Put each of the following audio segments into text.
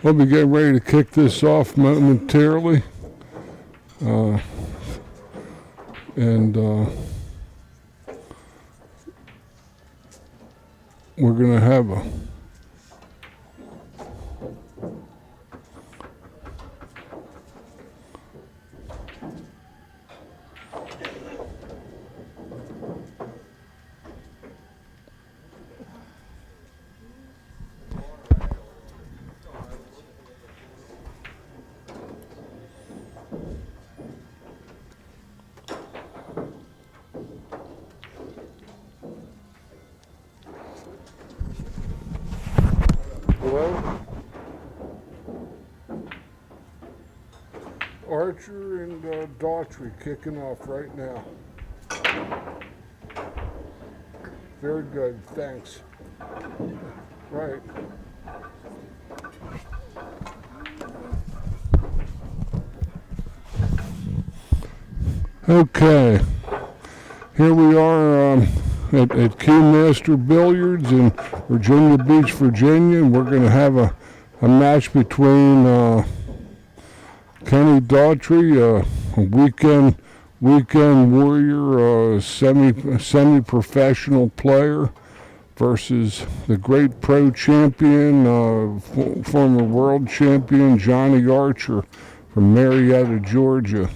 We'll be getting ready to kick this off momentarily. We're going to have a Archer and Daughtry kicking off right now. Very good, thanks. Right. Okay, here we are at Master Billiards in Virginia Beach, Virginia, and we're going to have a match between Kenny Daughtry, a weekend warrior, semi-professional player, versus the great pro champion, former world champion Johnny Archer from Marietta, Georgia.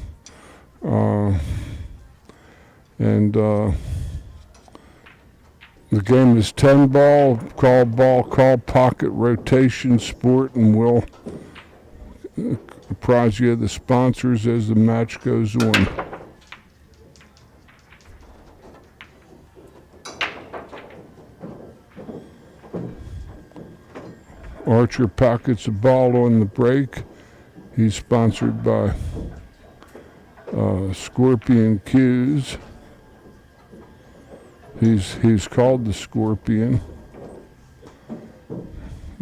The game is 10 ball, call pocket rotation sport, and we'll apprise you of the sponsors as the match goes on. Archer pockets a ball on the break. He's sponsored by Scorpion Cues. He's called the Scorpion.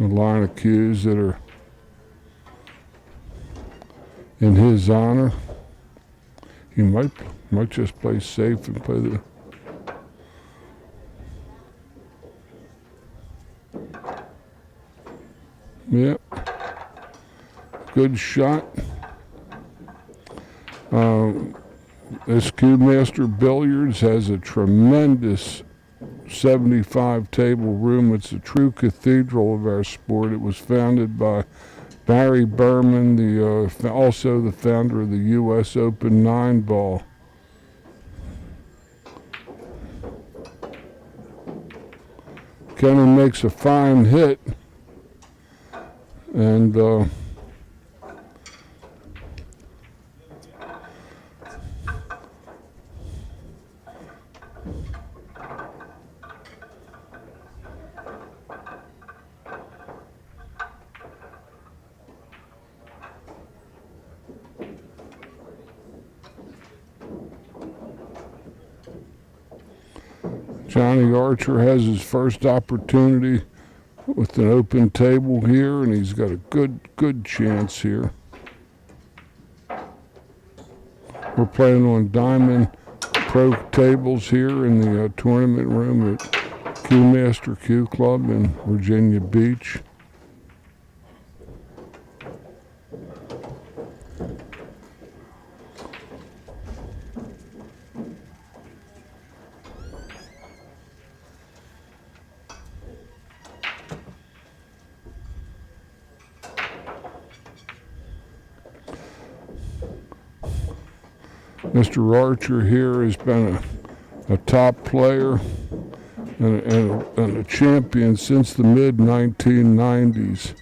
A line of cues that are in his honor. He might just play safe and play the good shot. SQ Master Billiards has a tremendous 75 table room. It's a true cathedral of our sport. It was founded by Barry Berman, also the founder of the U.S. Open 9 ball. Kenny makes a fine hit, and Johnny Archer has his first opportunity with an open table here, and he's got a good chance here. We're playing on Diamond Pro tables here in the tournament room at Q Master Q Club in Virginia Beach. Mr. Archer here has been a top player and a champion since the mid-1990s.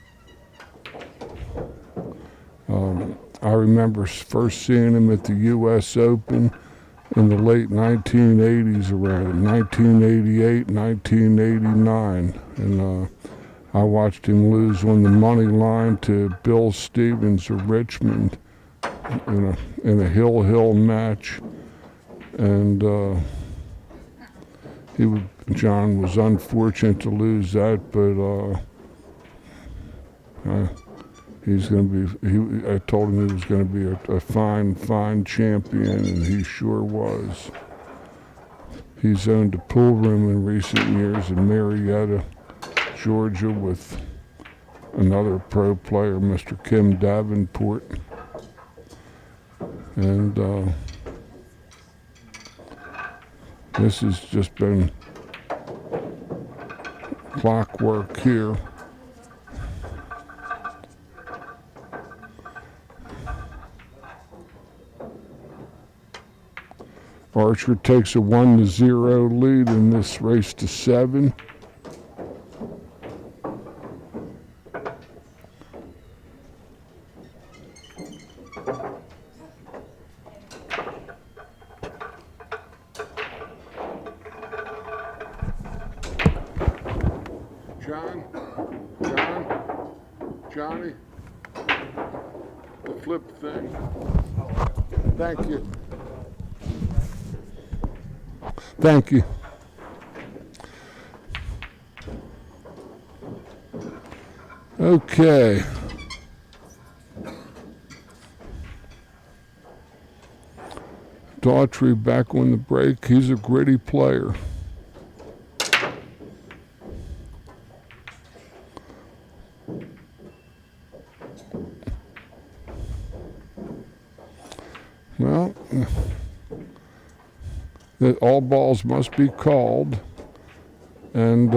I remember first seeing him at the U.S. Open in the late 1980s, around 1988, 1989. And I watched him lose on the money line to Bill Stevens of Richmond in a hill match, and John was unfortunate to lose that, but he's going to be. I told him he was going to be a fine champion, and he sure was. He's owned a pool room in recent years in Marietta, Georgia, with another pro player, Mr. Kim Davenport. And this has just been clockwork here. Archer takes a 1-0 lead in this race to 7. Johnny, the flip thing. Thank you. Thank you. Okay. Daughtry back on the break. He's a gritty player. Well, that all balls must be called, and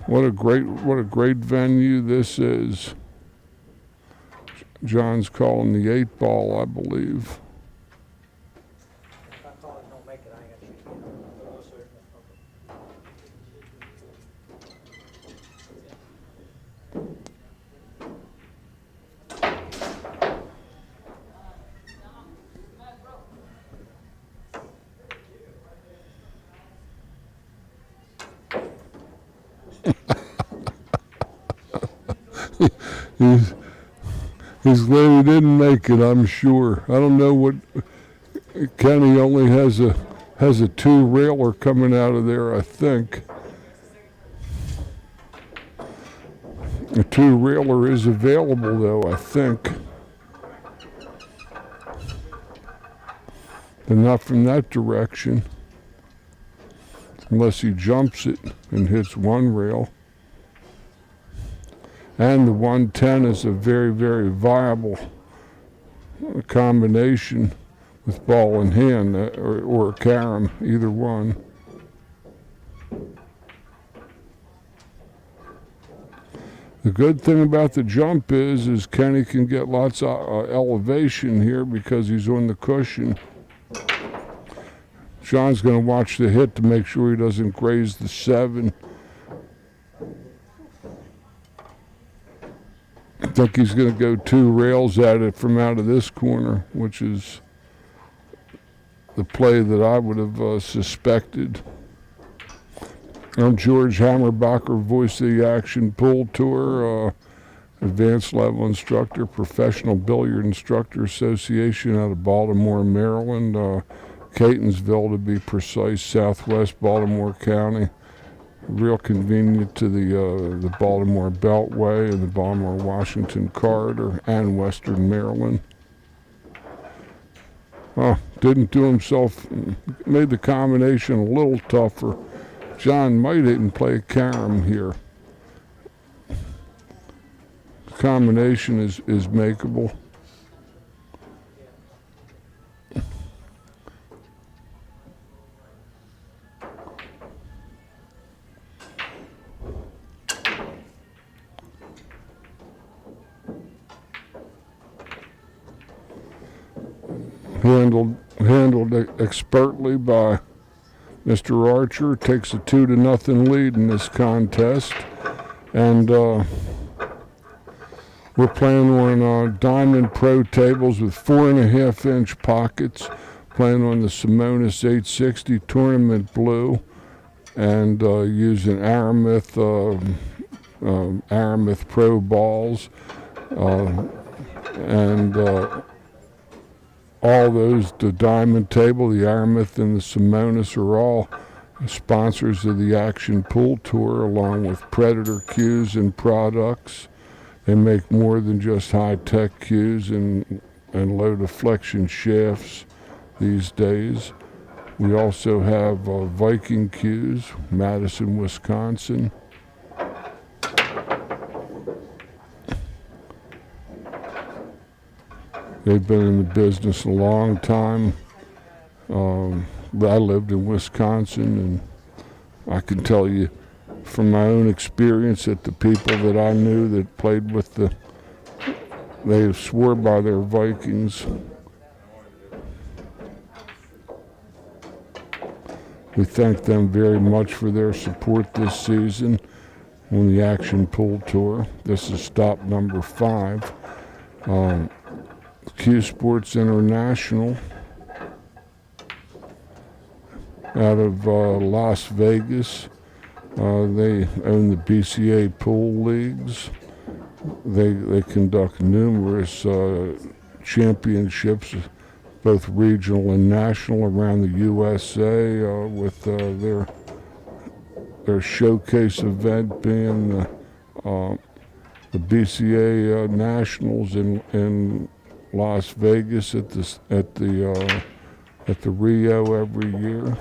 what a great venue this is. John's calling the 8 ball, I believe. If I call it, don't make it, I ain't gonna shoot you. No, sir. He's glad he didn't make it, I'm sure. I don't know what Kenny only has a 2-railer coming out of there, I think. A 2-railer is available though, I think. But not from that direction. Unless he jumps it and hits 1 rail. And the 110 is a very, very viable combination with ball in hand or a carom, either one. The good thing about the jump is Kenny can get lots of elevation here because he's on the cushion. Sean's going to watch the hit to make sure he doesn't graze the 7. I think he's going to go 2 rails at it from out of this corner, which is the play that I would have suspected. I'm George Hammerbacher, voice of the Action Pool Tour, advanced level instructor, professional billiard instructor association out of Baltimore, Maryland, Catonsville to be precise, southwest Baltimore County. Real convenient to the Baltimore Beltway and the Baltimore-Washington corridor and Western Maryland. Didn't do himself, made the combination a little tougher. John might even play a carom here. The combination is makeable. Handled expertly by Mr. Archer. Takes a 2-0 lead in this contest, and we're playing on Diamond Pro tables with 4.5-inch pockets. Playing on the Simonis 860 Tournament Blue, and using Aramith Pro balls, and all those, the Diamond Table, the Aramith, and the Simonis are all sponsors of the Action Pool Tour, along with Predator cues and products. They make more than just high-tech cues and low deflection shafts these days. We also have Viking cues, Madison, Wisconsin. They've been in the business a long time. I lived in Wisconsin, and I can tell you from my own experience that the people that I knew that played with they swore by their Vikings. We thank them very much for their support this season on the Action Pool Tour. This is stop number 5. Q Sports International out of Las Vegas. They own the BCA pool leagues. They conduct numerous championships, both regional and national, around the USA, with their showcase event being the BCA Nationals in Las Vegas at the Rio every year.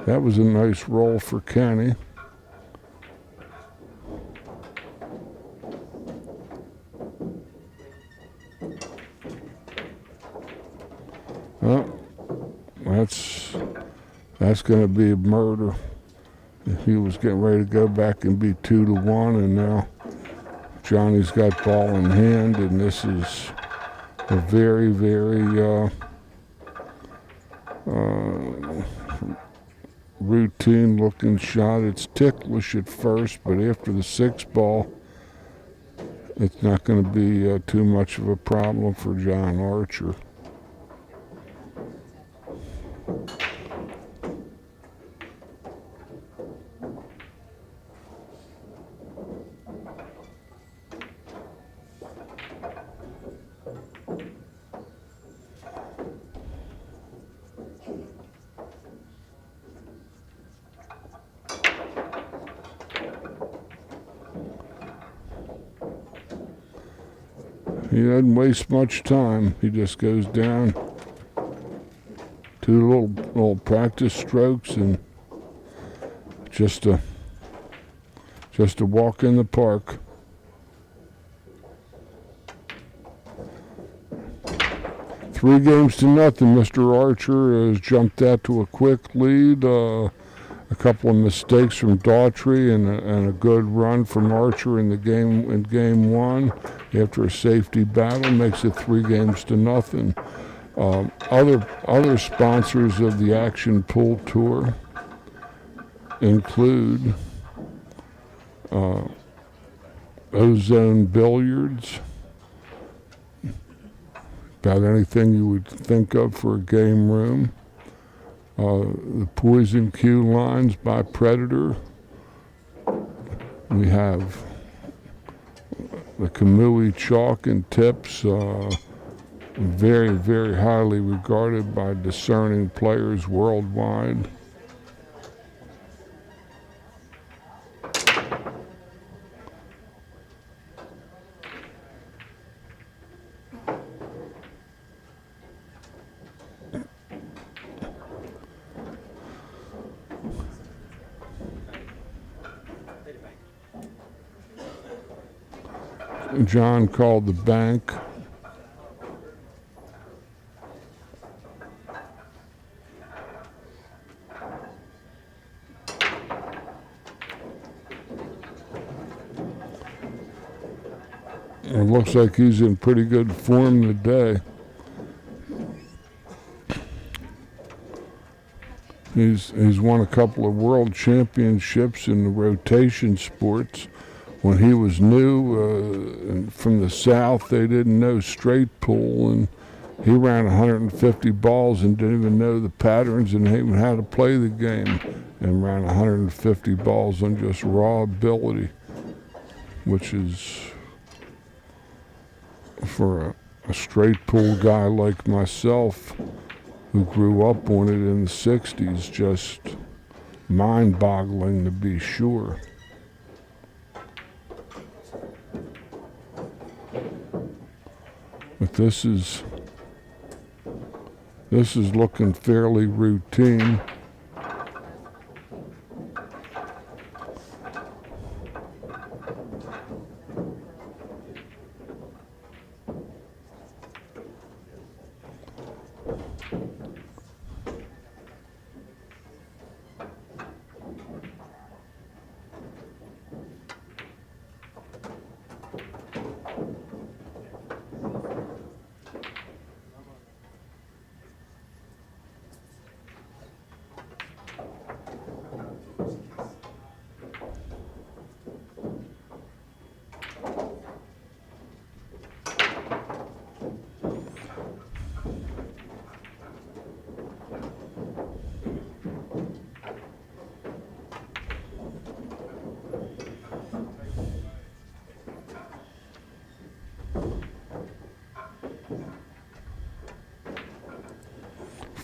That was a nice roll for Kenny. Well, that's going to be a murder. He was getting ready to go back and be 2-1, and now Johnny's got ball in hand, and this is a very, very routine-looking shot. It's ticklish at first, but after the 6th ball, it's not going to be too much of a problem for John Archer. He doesn't waste much time. He just goes down 2 little practice strokes, and just a walk in the park. 3-0. Mr. Archer has jumped out to a quick lead. A couple of mistakes from Daughtry and a good run from Archer in game 1 after a safety battle makes it 3-0. Other sponsors of the Action Pool Tour include Ozone Billiards. About anything you would think of for a game room. The Poison Cue lines by Predator. We have the Kamui chalk and tips, very, very highly regarded by discerning players worldwide. John called the bank. It looks like he's in pretty good form today. He's won a couple of world championships in the rotation sports. When he was new and from the South, they didn't know straight pool, and he ran 150 balls and didn't even know the patterns and even how to play the game, and ran 150 balls on just raw ability, which is, for a straight pool guy like myself who grew up on it in the 60s, just mind-boggling to be sure. But this is looking fairly routine.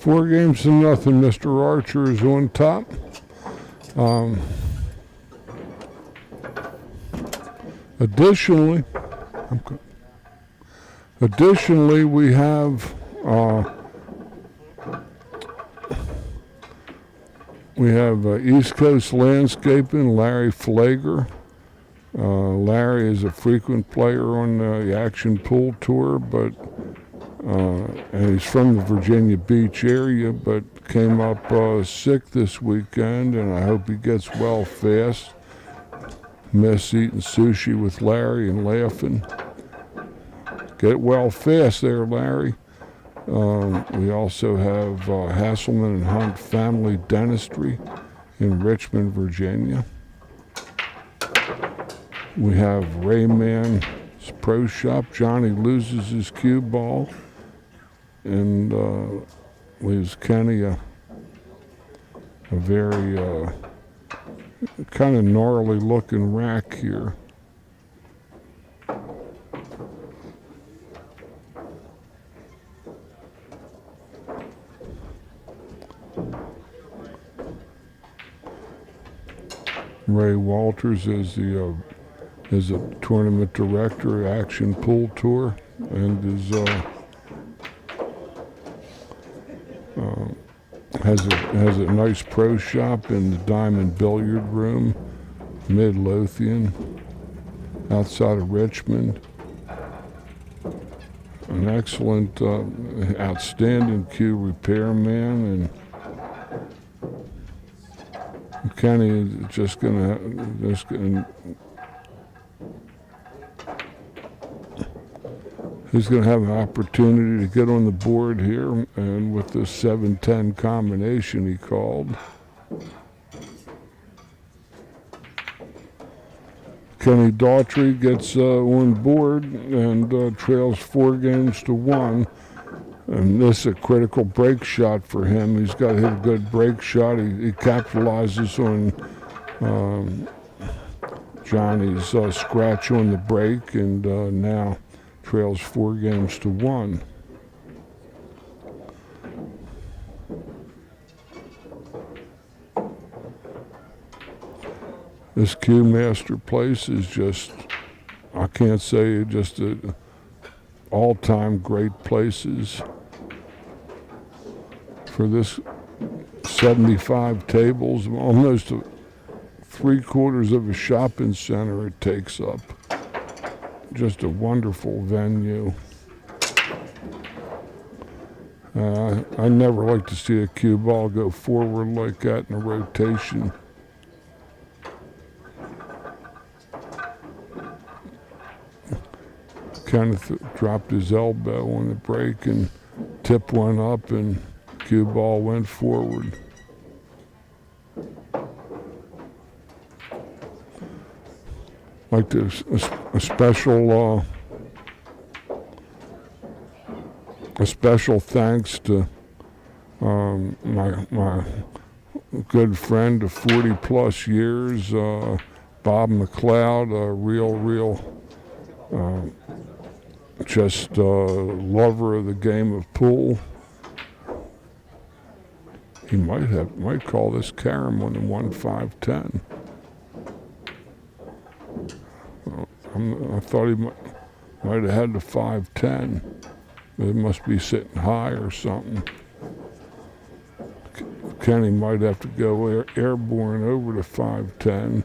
4-0, Mr. Archer is on top. Additionally, we have East Coast Landscaping, Larry Flager. Larry is a frequent player on the Action Pool Tour, but and he's from the Virginia Beach area, but came up sick this weekend, and I hope he gets well fast. Miss eating sushi with Larry and laughing. Get well fast there, Larry. We also have Hasselman and Hunt Family Dentistry in Richmond, Virginia. We have Rayman's Pro Shop. Johnny loses his cue ball. And leaves Kenny a very kind of gnarly looking rack here. Ray Walters is a tournament director at Action Pool Tour, and is has a nice pro shop in the Diamond Billiard Room, Midlothian, outside of Richmond. An excellent, outstanding cue repairman, and Kenny is just gonna he's going to have an opportunity to get on the board here, and with this 7-10 combination he called. Kenny Daughtry gets on board and trails 4-1. And this is a critical break shot for him. He's got to hit a good break shot. He capitalizes on Johnny's scratch on the break, and now trails 4-1. This Cue Master place is just, I can't say, just a all-time great places. For this 75 tables, almost 3/4 of a shopping center it takes up. Just a wonderful venue. I never like to see a cue ball go forward like that in a rotation. Kenneth dropped his elbow on the break, and tip went up, and cue ball went forward. Like this, a special thanks to my good friend of 40+ years, Bob McLeod, a real just lover of the game of pool. He might call this carom on the 1-5-10. I thought he might have had the 5-10. It must be sitting high or something. Kenny might have to go airborne over the 5-10.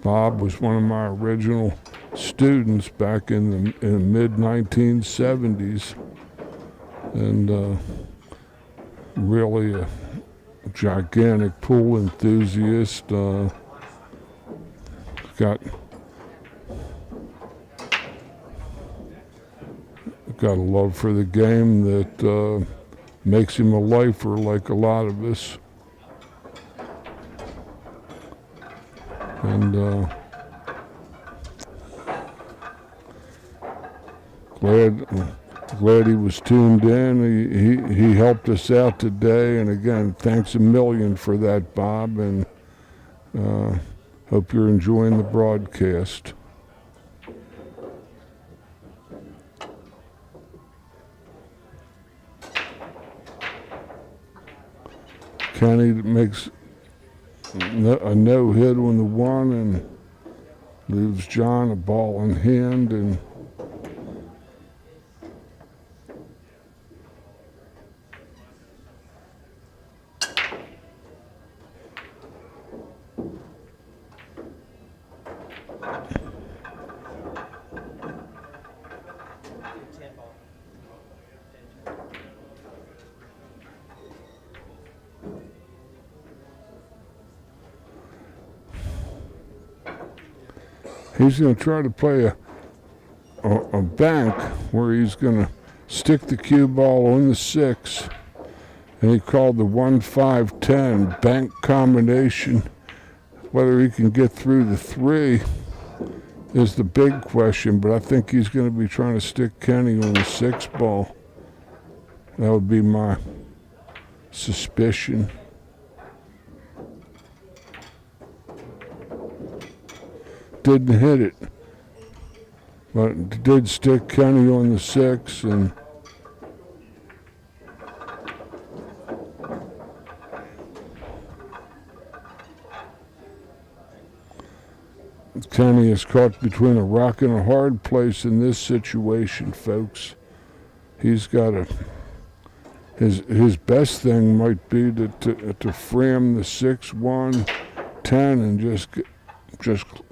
Bob was one of my original students back in the mid-1970s, and really a gigantic pool enthusiast. Got a love for the game that makes him a lifer like a lot of us. And glad he was tuned in. He helped us out today, and again, thanks a million for that, Bob. And Hope you're enjoying the broadcast. Kenny makes a no-hit on the one and leaves John a ball in hand, and he's going to try to play a bank where he's going to stick the cue ball on the 6, and he called the 1-5-10 bank combination. Whether he can get through the 3 is the big question, but I think he's going to be trying to stick Kenny on the 6 ball. That would be my suspicion. Didn't hit it, but did stick Kenny on the 6, and Kenny is caught between a rock and a hard place in this situation, folks. He's got his best thing might be to frame the 6-1-10 and just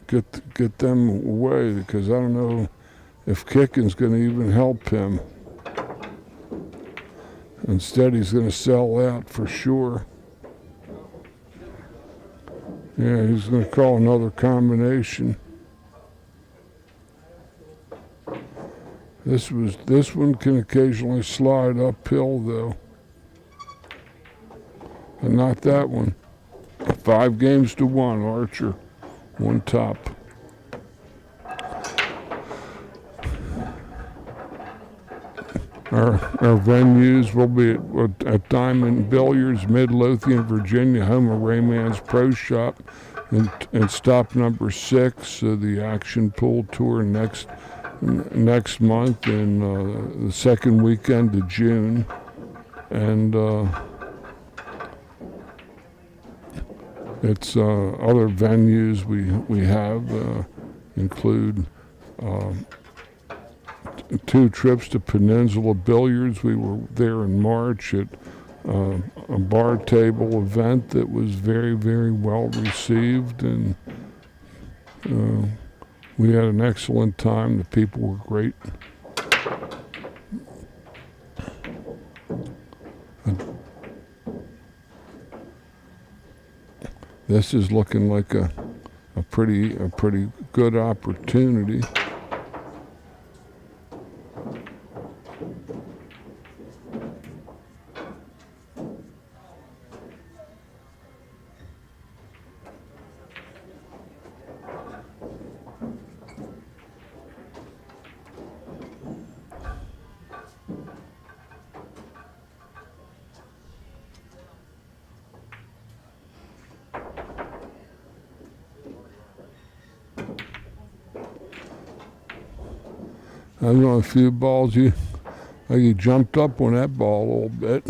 get them away, because I don't know if kicking's going to even help him. Instead, he's going to sell out for sure. Yeah, he's going to call another combination. This one can occasionally slide uphill though, but not that one. 5 games to 1, Archer, one top. Our venues will be at Diamond Billiards, Midlothian, Virginia, home of Rayman's Pro Shop, and stop number 6 of the Action Pool Tour next month, in the second weekend of June. And it's other venues we have include 2 trips to Peninsula Billiards. We were there in March at a bar table event that was very, very well received, and we had an excellent time. The people were great. This is looking like a pretty good opportunity. I know a few balls you jumped up on that ball a little bit.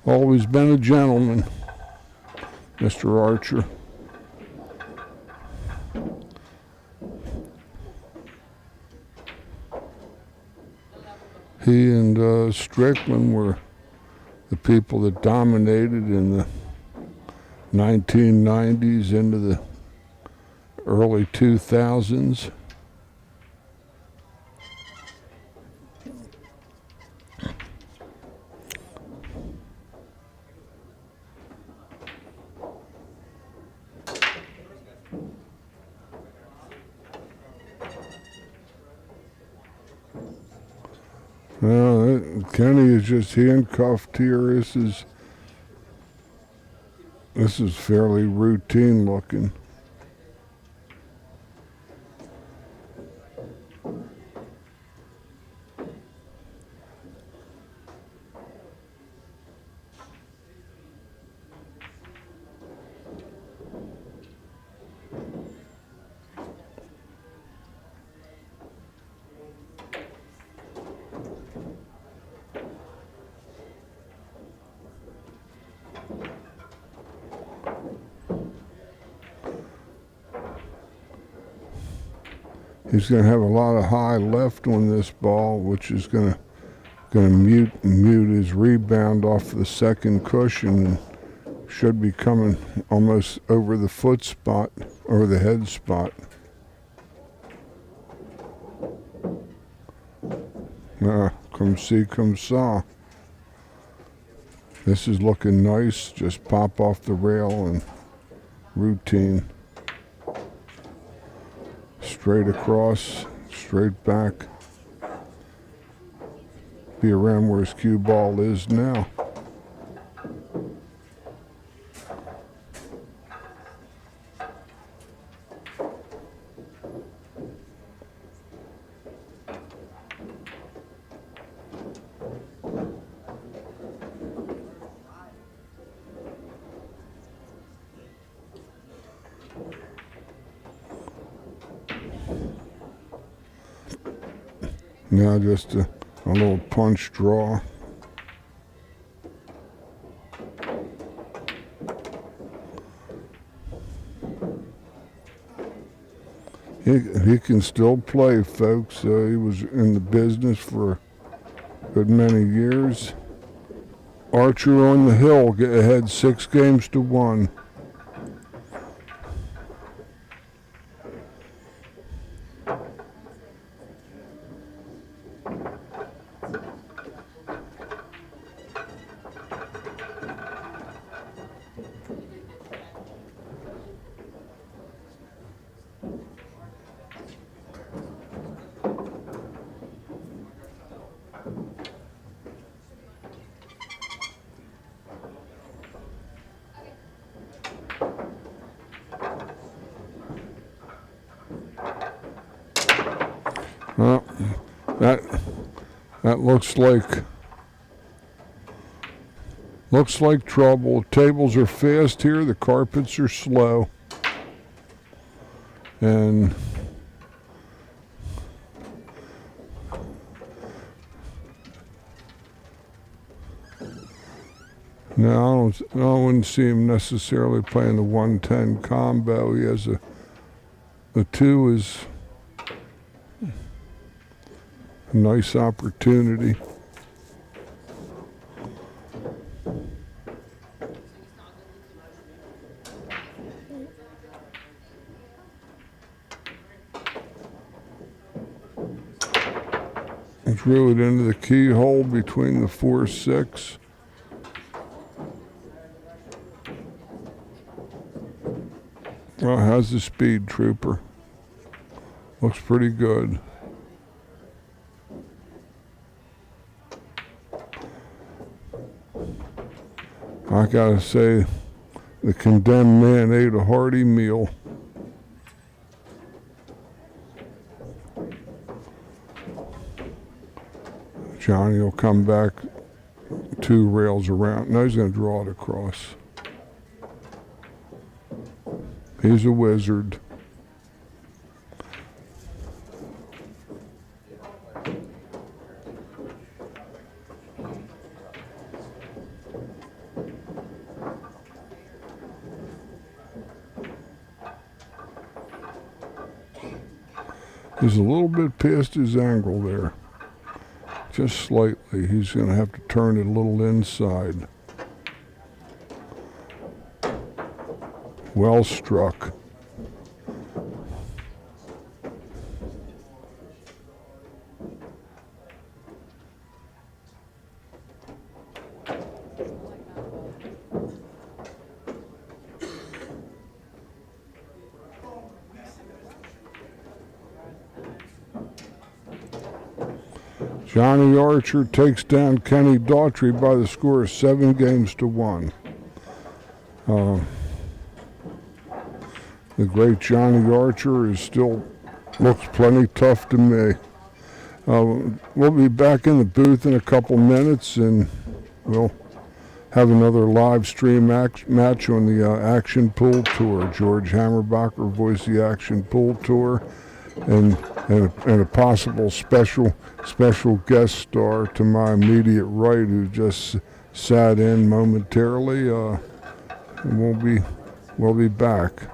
Always been a gentleman, Mr. Archer. He and Strickland were the people that dominated in the 1990s into the early 2000s. Kenny is just handcuffed here. This is fairly routine looking. He's going to have a lot of high left on this ball, which is going to mute his rebound off the second cushion, and should be coming almost over the foot spot, or the head spot. Come see, come saw. This is looking nice. Just pop off the rail and routine. Straight across, straight back. Be around where his cue ball is now. Now just a little punch draw. He can still play, folks. He was in the business for a good many years. Archer on the hill, get ahead 6-1. Well, that looks like trouble. Tables are fast here. The carpets are slow, and no, I wouldn't see him necessarily playing the 110 combo. He has the 2 is a nice opportunity. Drew it into the keyhole between the 4-6. Well, how's the speed, Trooper? Looks pretty good. I gotta say, the condemned man ate a hearty meal. Johnny will come back 2 rails around. No, he's going to draw it across. He's a wizard. He's a little bit past his angle there. Just slightly. He's going to have to turn it a little inside. Well struck. Johnny Archer takes down Kenny Daughtry by the score of 7-1. The great Johnny Archer looks plenty tough to me. We'll be back in the booth in a couple minutes, and we'll have another live stream match on the Action Pool Tour. George Hammerbacher voiced the Action Pool Tour, and a possible special guest star to my immediate right, who just sat in momentarily. We'll be back.